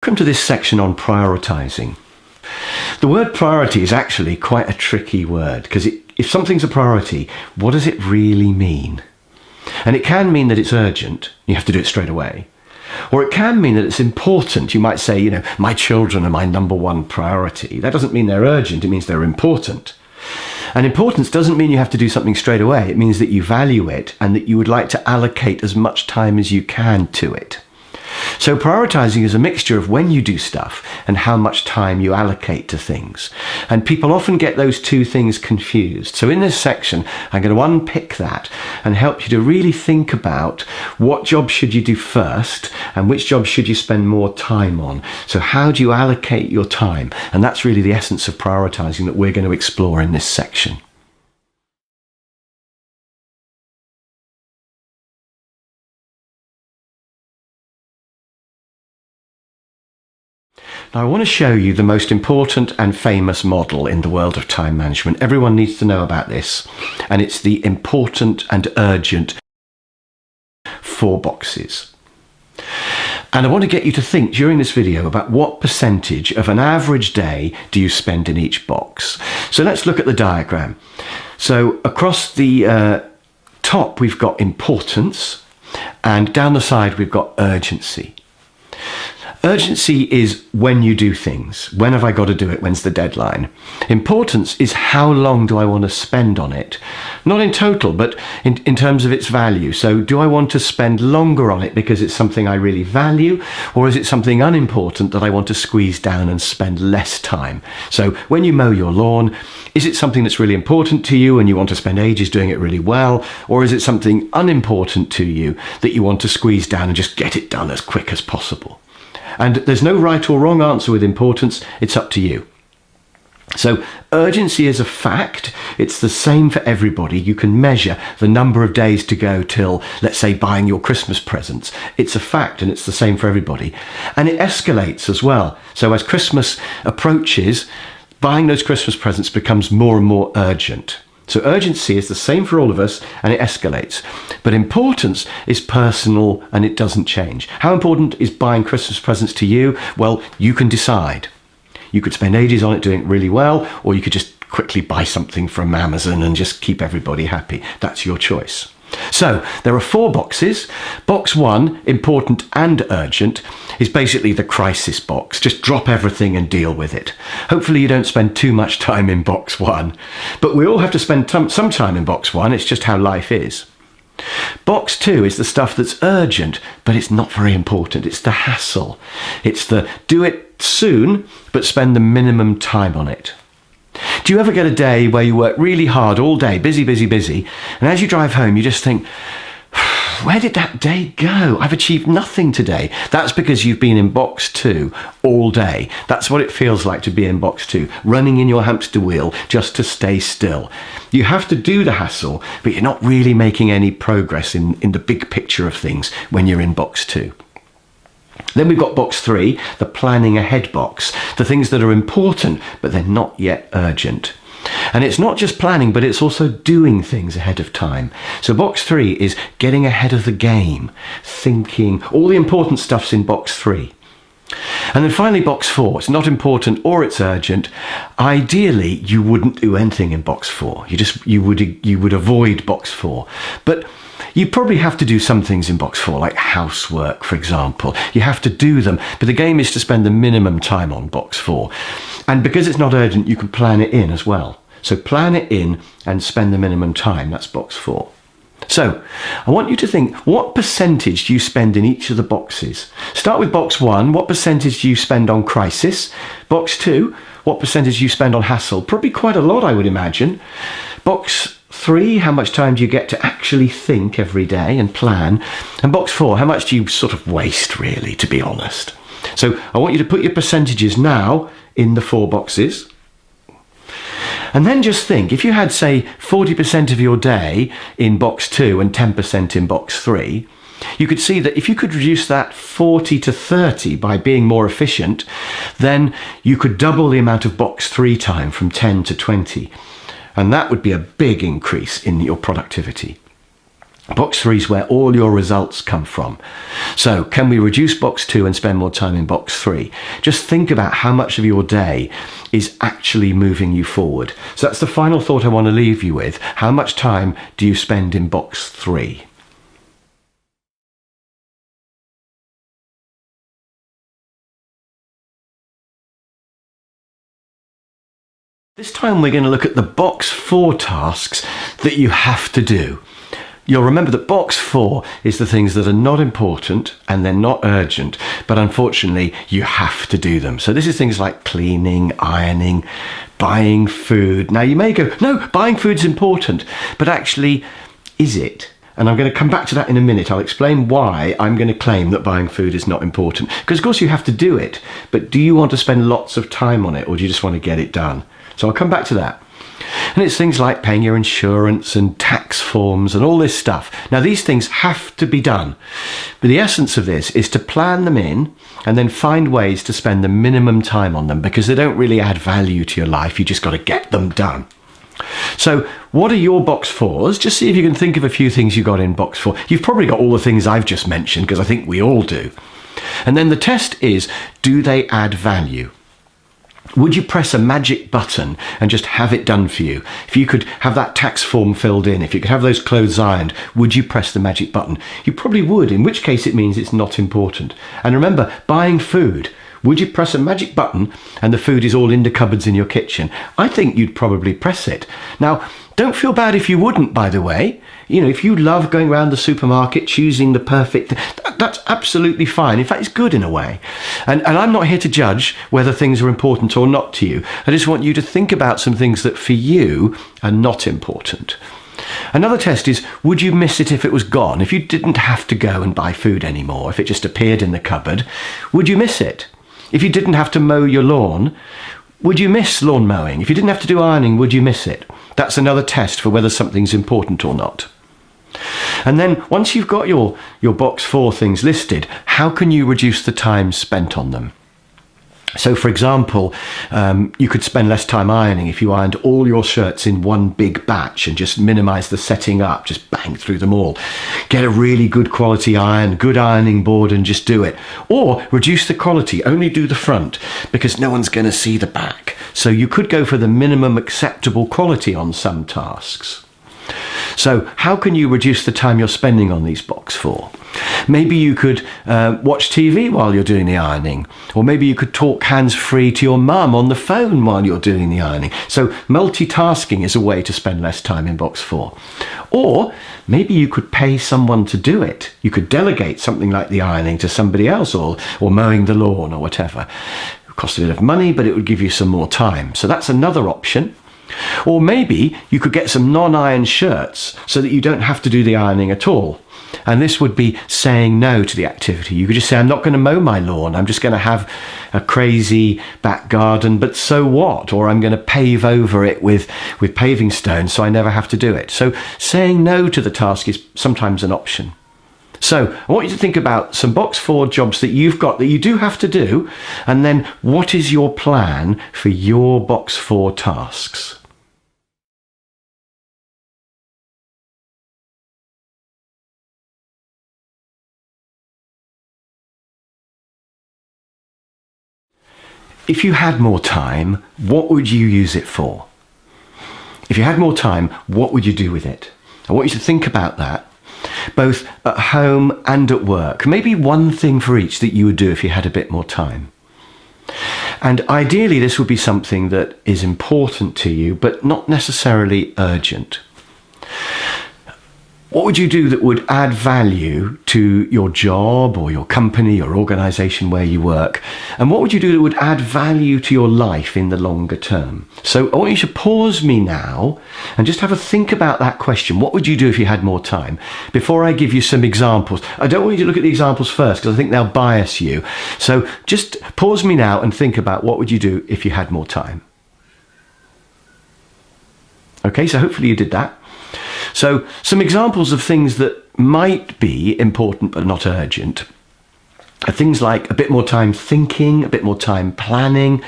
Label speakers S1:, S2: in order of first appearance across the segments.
S1: Welcome to this section on prioritizing. The word priority is actually quite a tricky word because if something's a priority, what does it really mean? And it can mean that it's urgent, you have to do it straight away. Or it can mean that it's important. You might say, my children are my number one priority. That doesn't mean they're urgent, it means they're important. And importance doesn't mean you have to do something straight away. It means that you value it and that you would like to allocate as much time as you can to it. So prioritizing is a mixture of when you do stuff and how much time you allocate to things. And people often get those two things confused. So in this section, I'm going to unpick that and help you to really think about what job should you do first and which job should you spend more time on. So how do you allocate your time? And that's really the essence of prioritizing that we're going to explore in this section. Now, I want to show you the most important and famous model in the world of time management. Everyone needs to know about this, and it's the important and urgent 4 boxes. And I want to get you to think during this video about what percentage of an average day do you spend in each box. So let's look at the diagram. So across the top we've got importance, and down the side we've got urgency. Urgency is when you do things. When have I got to do it? When's the deadline? Importance is how long do I want to spend on it? Not in total, but in terms of its value. So do I want to spend longer on it because it's something I really value? Or is it something unimportant that I want to squeeze down and spend less time? So when you mow your lawn, is it something that's really important to you and you want to spend ages doing it really well? Or is it something unimportant to you that you want to squeeze down and just get it done as quick as possible? And there's no right or wrong answer with importance, it's up to you. So urgency is a fact, it's the same for everybody. You can measure the number of days to go till, let's say, buying your Christmas presents. It's a fact and it's the same for everybody. And it escalates as well. So as Christmas approaches, buying those Christmas presents becomes more and more urgent. So urgency is the same for all of us and it escalates. But importance is personal and it doesn't change. How important is buying Christmas presents to you? Well, you can decide. You could spend ages on it doing it really well, or you could just quickly buy something from Amazon and just keep everybody happy. That's your choice. So there are 4 boxes. Box 1, important and urgent, is basically the crisis box. Just drop everything and deal with it. Hopefully you don't spend too much time in box 1. But we all have to spend some time in box 1. It's just how life is. Box 2 is the stuff that's urgent, but it's not very important. It's the hassle. It's the do it soon, but spend the minimum time on it. Do you ever get a day where you work really hard all day, busy, and as you drive home you just think, where did that day go? I've achieved nothing today. That's because you've been in box 2 all day. That's what it feels like to be in box 2, running in your hamster wheel just to stay still. You have to do the hassle, but you're not really making any progress in the big picture of things when you're in box 2. Then we've got box 3, the planning ahead box, the things that are important, but they're not yet urgent. And it's not just planning, but it's also doing things ahead of time. So box 3 is getting ahead of the game, thinking, all the important stuff's in box 3. And then finally box 4, it's not important or it's urgent. Ideally, you wouldn't do anything in box 4. You would avoid box 4. But you probably have to do some things in box 4, like housework, for example. You have to do them, but the game is to spend the minimum time on box 4. And because it's not urgent, you can plan it in as well. So plan it in and spend the minimum time. That's box 4. So I want you to think, what percentage do you spend in each of the boxes? Start with box 1. What percentage do you spend on crisis? Box 2. What percentage do you spend on hassle? Probably quite a lot, I would imagine. Box 3, how much time do you get to actually think every day and plan? And box 4, how much do you sort of waste, really, to be honest? So I want you to put your percentages now in the 4 boxes. And then just think, if you had, say, 40% of your day in box 2 and 10% in box 3, you could see that if you could reduce that 40 to 30 by being more efficient, then you could double the amount of box 3 time from 10 to 20. And that would be a big increase in your productivity. Box 3 is where all your results come from. So can we reduce box 2 and spend more time in box 3? Just think about how much of your day is actually moving you forward. So that's the final thought I want to leave you with. How much time do you spend in box 3? This time we're going to look at the box 4 tasks that you have to do. You'll remember that box 4 is the things that are not important and they're not urgent, but unfortunately you have to do them. So this is things like cleaning, ironing, buying food. Now you may go, no, buying food's important, but actually, is it? And I'm going to come back to that in a minute. I'll explain why I'm going to claim that buying food is not important. Because of course you have to do it, but do you want to spend lots of time on it, or do you just want to get it done? So I'll come back to that. And it's things like paying your insurance and tax forms and all this stuff. Now, these things have to be done. But the essence of this is to plan them in and then find ways to spend the minimum time on them, because they don't really add value to your life. You just got to get them done. So what are your box 4s? Just see if you can think of a few things you got in box 4. You've probably got all the things I've just mentioned, because I think we all do. And then the test is, do they add value? Would you press a magic button and just have it done for you? If you could have that tax form filled in, if you could have those clothes ironed, would you press the magic button? You probably would, in which case it means it's not important. And remember, buying food, would you press a magic button and the food is all in the cupboards in your kitchen? I think you'd probably press it. Now, don't feel bad if you wouldn't, by the way. You know, if you love going around the supermarket, choosing the perfect, that's absolutely fine. In fact, it's good in a way. And I'm not here to judge whether things are important or not to you. I just want you to think about some things that for you are not important. Another test is, would you miss it if it was gone? If you didn't have to go and buy food anymore, if it just appeared in the cupboard, would you miss it? If you didn't have to mow your lawn, would you miss lawn mowing? If you didn't have to do ironing, would you miss it? That's another test for whether something's important or not. And then once you've got your box 4 things listed, how can you reduce the time spent on them? So, for example, you could spend less time ironing if you ironed all your shirts in one big batch and just minimize the setting up, just bang through them all. Get a really good quality iron, good ironing board, and just do it. Or reduce the quality, only do the front, because no one's going to see the back. So you could go for the minimum acceptable quality on some tasks. So how can you reduce the time you're spending on these box 4? Maybe you could watch TV while you're doing the ironing, or maybe you could talk hands-free to your mum on the phone while you're doing the ironing. So multitasking is a way to spend less time in box 4. Or maybe you could pay someone to do it. You could delegate something like the ironing to somebody else, or mowing the lawn or whatever. It would cost a bit of money, but it would give you some more time. So that's another option. Or maybe you could get some non-iron shirts so that you don't have to do the ironing at all. And this would be saying no to the activity. You could just say, I'm not going to mow my lawn. I'm just going to have a crazy back garden, but so what? Or I'm going to pave over it with paving stones so I never have to do it. So saying no to the task is sometimes an option. So I want you to think about some box 4 jobs that you've got that you do have to do, and then what is your plan for your box 4 tasks? If you had more time, what would you use it for? If you had more time, what would you do with it? I want you to think about that, both at home and at work. Maybe one thing for each that you would do if you had a bit more time. And ideally, this would be something that is important to you, but not necessarily urgent. What would you do that would add value to your job or your company or organisation where you work? And what would you do that would add value to your life in the longer term? So I want you to pause me now and just have a think about that question. What would you do if you had more time? Before I give you some examples, I don't want you to look at the examples first because I think they'll bias you. So just pause me now and think about what would you do if you had more time. Okay, so hopefully you did that. So some examples of things that might be important but not urgent are things like a bit more time thinking, a bit more time planning.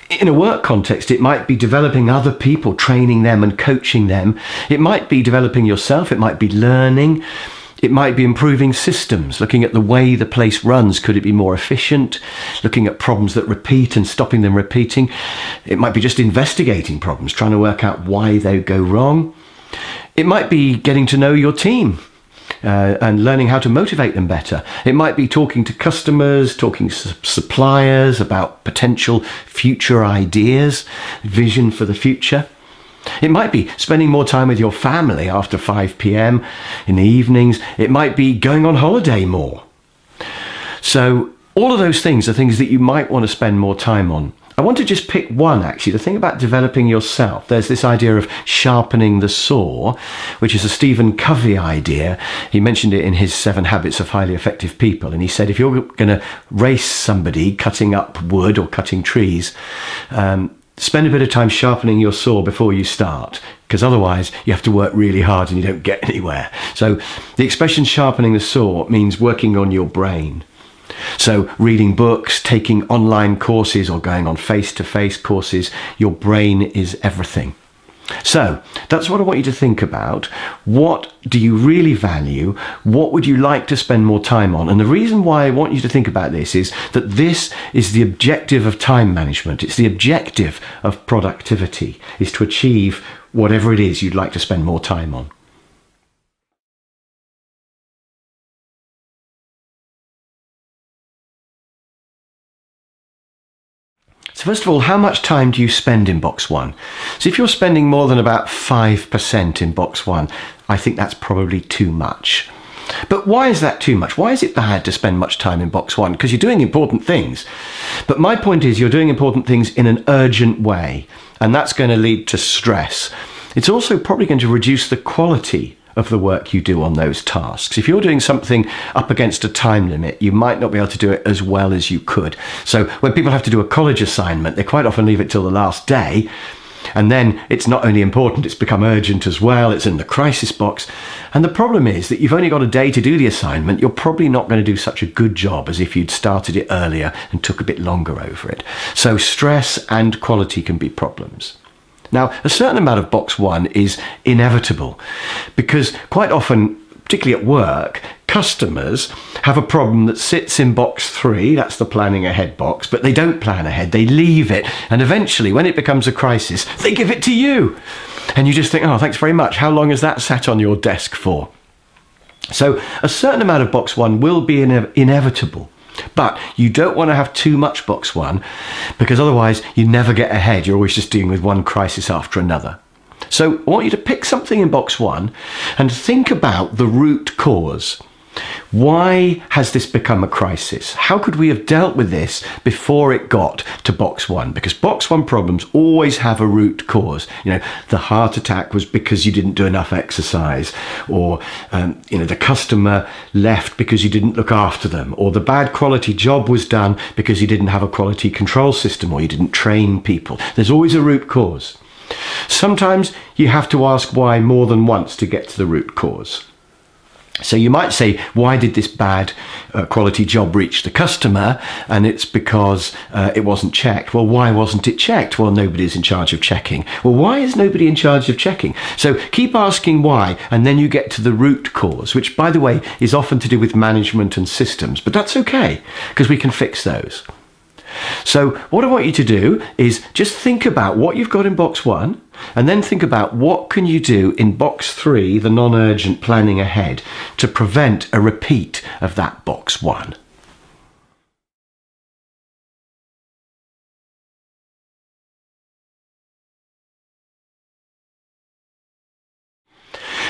S1: In a work context, it might be developing other people, training them and coaching them. It might be developing yourself. It might be learning. It might be improving systems, looking at the way the place runs. Could it be more efficient? Looking at problems that repeat and stopping them repeating. It might be just investigating problems, trying to work out why they go wrong. It might be getting to know your team and learning how to motivate them better. It might be talking to customers, talking to suppliers about potential future ideas, vision for the future. It might be spending more time with your family after 5 p.m. in the evenings. It might be going on holiday more. So all of those things are things that you might want to spend more time on. I want to just pick one, actually. The thing about developing yourself, there's this idea of sharpening the saw, which is a Stephen Covey idea. He mentioned it in his 7 Habits of Highly Effective People. And he said, if you're going to race somebody cutting up wood or cutting trees, spend a bit of time sharpening your saw before you start, because otherwise you have to work really hard and you don't get anywhere. So the expression sharpening the saw means working on your brain. So reading books, taking online courses or going on face-to-face courses, your brain is everything. So that's what I want you to think about. What do you really value? What would you like to spend more time on? And the reason why I want you to think about this is that this is the objective of time management. It's the objective of productivity, is to achieve whatever it is you'd like to spend more time on. So first of all, how much time do you spend in box 1? So if you're spending more than about 5% in box 1, I think that's probably too much. But why is that too much? Why is it bad to spend much time in box 1? Because you're doing important things. But my point is you're doing important things in an urgent way, and that's going to lead to stress. It's also probably going to reduce the quality of the work you do on those tasks. If you're doing something up against a time limit, you might not be able to do it as well as you could. So when people have to do a college assignment, they quite often leave it till the last day. And then it's not only important, it's become urgent as well. It's in the crisis box. And the problem is that you've only got a day to do the assignment. You're probably not going to do such a good job as if you'd started it earlier and took a bit longer over it. So stress and quality can be problems. Now, a certain amount of box 1 is inevitable because quite often, particularly at work, customers have a problem that sits in box 3, that's the planning ahead box, but they don't plan ahead, they leave it, and eventually when it becomes a crisis, they give it to you. And you just think, oh, thanks very much. How long has that sat on your desk for? So a certain amount of box 1 will be inevitable. But you don't want to have too much box 1 because otherwise you never get ahead. You're always just dealing with one crisis after another. So I want you to pick something in box 1 and think about the root cause. Why has this become a crisis? How could we have dealt with this before it got to box 1? Because box 1 problems always have a root cause. You know, the heart attack was because you didn't do enough exercise, or the customer left because you didn't look after them, or the bad quality job was done because you didn't have a quality control system, or you didn't train people. There's always a root cause. Sometimes you have to ask why more than once to get to the root cause. So you might say, why did this bad quality job reach the customer? And it's because it wasn't checked. Well, why wasn't it checked? Well, nobody's in charge of checking. Well, why is nobody in charge of checking? So keep asking why, and then you get to the root cause, which, by the way, is often to do with management and systems. But that's okay, because we can fix those. So what I want you to do is just think about what you've got in box 1, and then think about what can you do in box 3, the non-urgent planning ahead, to prevent a repeat of that box 1.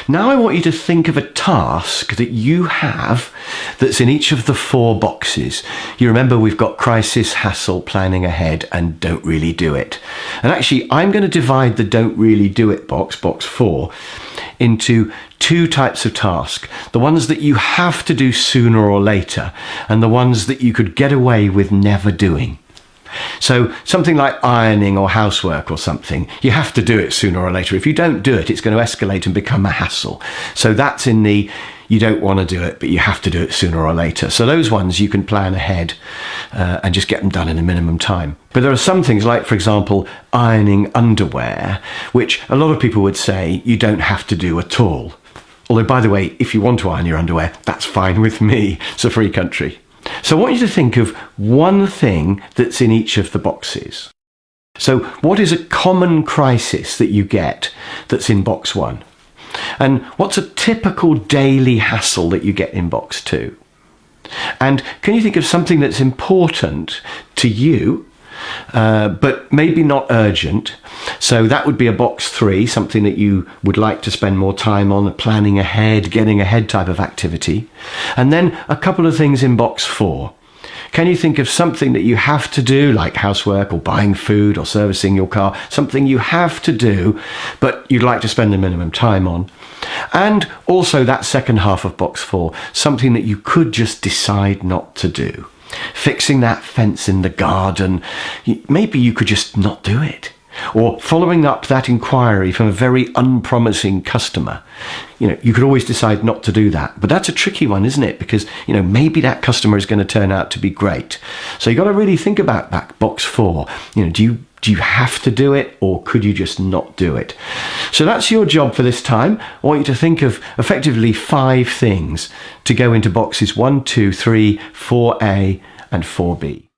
S1: Now I want you to think of a task that you have that's in each of the 4 boxes. You remember we've got crisis, hassle, planning ahead, and don't really do it. And actually, I'm going to divide the don't really do it box 4, into 2 types of task. The ones that you have to do sooner or later, and the ones that you could get away with never doing. So something like ironing or housework or something, you have to do it sooner or later. If you don't do it, it's going to escalate and become a hassle. So that's in the you don't want to do it, but you have to do it sooner or later. So those ones you can plan ahead and just get them done in a minimum time. But there are some things like, for example, ironing underwear, which a lot of people would say you don't have to do at all. Although, by the way, if you want to iron your underwear, that's fine with me. It's a free country. So I want you to think of one thing that's in each of the boxes. So what is a common crisis that you get that's in box 1? And what's a typical daily hassle that you get in box 2? And can you think of something that's important to you, but maybe not urgent? So that would be a box 3, something that you would like to spend more time on, planning ahead, getting ahead type of activity. And then a couple of things in box 4. Can you think of something that you have to do, like housework or buying food or servicing your car, something you have to do, but you'd like to spend the minimum time on? And also that second half of box 4, something that you could just decide not to do. Fixing that fence in the garden, maybe you could just not do it. Or following up that inquiry from a very unpromising customer. You could always decide not to do that. But that's a tricky one, isn't it? Because, maybe that customer is going to turn out to be great. So you've got to really think about that box 4. Do you have to do it, or could you just not do it? So that's your job for this time. I want you to think of effectively 5 things to go into boxes 1, 2, 3, 4A and 4B.